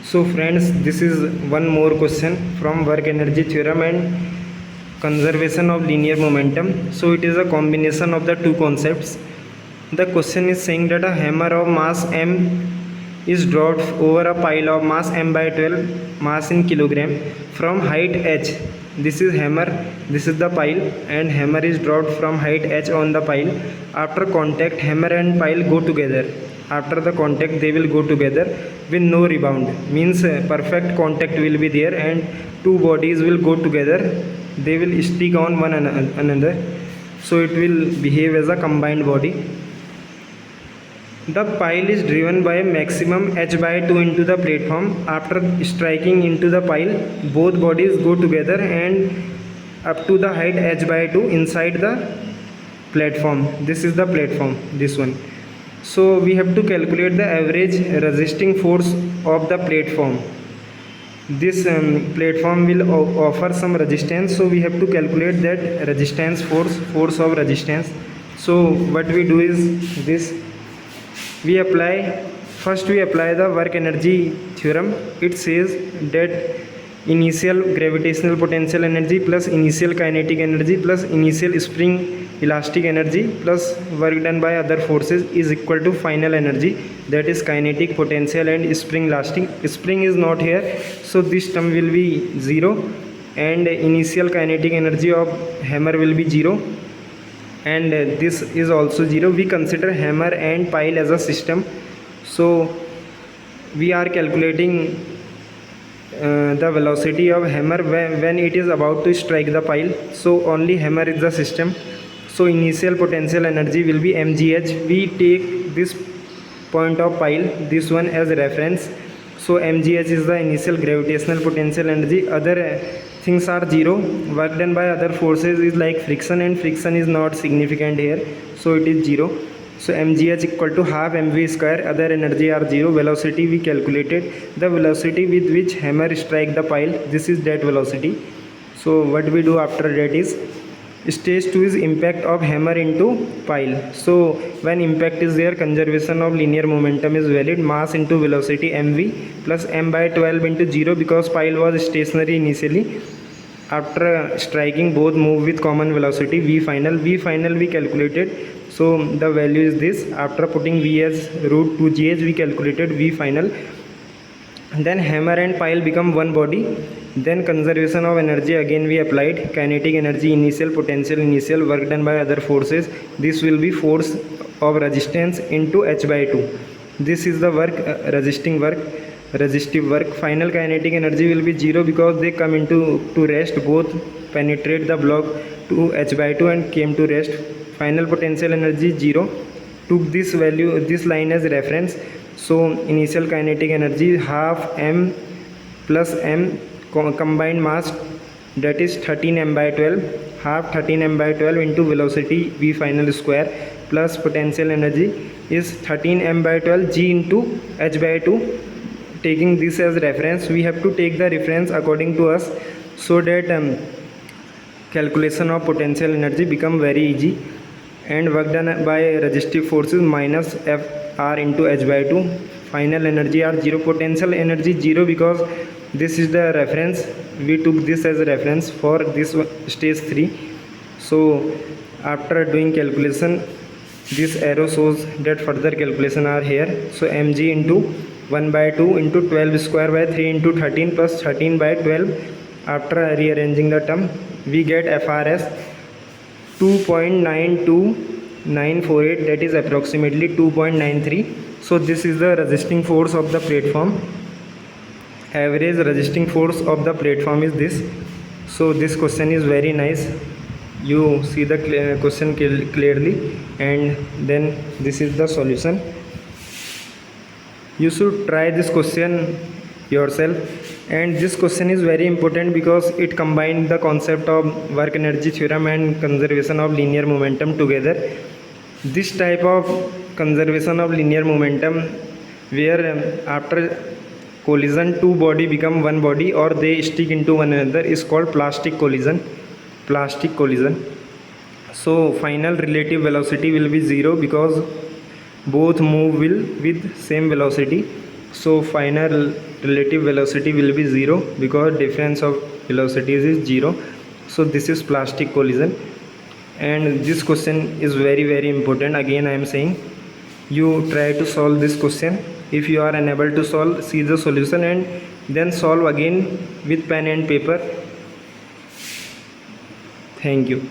So friends, this is one more question from work energy theorem and conservation of linear momentum. So it is a combination of the two concepts. The question is saying that a hammer of mass m is dropped over a pile of mass m by 12 mass in kilogram from height h. This is hammer, this is the pile, and hammer is dropped from height h on the pile. After contact, hammer and pile go together. After the contact, they will go together with no rebound. Means perfect contact will be there and two bodies will go together. They will stick on one another. So it will behave as a combined body. The pile is driven by a maximum h by 2 into the platform. After striking into the pile, both bodies go together and up to the height h by 2 inside the platform. This is the platform, this one. So we have to calculate the average resisting force of the platform. This platform will offer some resistance, so we have to calculate that resistance force of resistance. So what we do is this: we apply the work energy theorem. It says that initial gravitational potential energy plus initial kinetic energy plus initial spring elastic energy plus work done by other forces is equal to final energy, that is kinetic potential and spring elastic. Spring is not here, so this term will be 0, and initial kinetic energy of hammer will be 0, and this is also 0. We consider hammer and pile as a system, so we are calculating the velocity of hammer when it is about to strike the pile. So only hammer is the system. So initial potential energy will be mgh. We take this point of pile, this one, as reference. So mgh is the initial gravitational potential energy. Other things are 0. Work done by other forces is like friction, and friction is not significant here, so it is 0. So mgh equal to half mv square. Other energy are 0. Velocity we calculated, the velocity with which hammer strike the pile, this is that velocity. So what we do after that is stage 2 is impact of hammer into pile. So when impact is there, conservation of linear momentum is valid. Mass into velocity mv plus m by 12 into 0, because pile was stationary initially. After striking, both move with common velocity. V final we calculated, so the value is this. After putting v as root 2gh, we calculated v final. Then hammer and pile become one body. Then conservation of energy again we applied. Kinetic energy, initial potential, initial work done by other forces. This will be force of resistance into h by 2. This is the work, resistive work. Final kinetic energy will be 0, because they come into to rest. Both penetrate the block to h by 2 and came to rest. Final potential energy 0. Took this value, this line as reference. So initial kinetic energy half m plus m combined mass, that is 13 m by 12, half 13 m by 12 into velocity v final square plus potential energy is 13 m by 12 g into h by 2. Taking this as reference, we have to take the reference according to us, so that calculation of potential energy become very easy. And work done by resistive forces minus f r into h by 2. Final energy are 0. Potential energy 0, because this is the reference. We took this as a reference for this stage 3. So after doing calculation, this arrow shows that further calculation are here. So mg into 1 by 2 into 12 square by 3 into 13 plus 13 by 12. After rearranging the term, we get FRS 2.92948, that is approximately 2.93. So this is the resisting force of the platform. Average resisting force of the platform is this. So this question is very nice. You see the question clearly, and then this is the solution. You should try this question yourself, and this question is very important because it combines the concept of work energy theorem and conservation of linear momentum together. This type of conservation of linear momentum, where after collision two body become one body or they stick into one another, is called plastic collision. So final relative velocity will be 0, because both move with same velocity. So final relative velocity will be 0 because difference of velocities is 0. So this is plastic collision, and this question is very important. Again I am saying, you try to solve this question. If you are unable to solve, see the solution and then solve again with pen and paper. Thank you.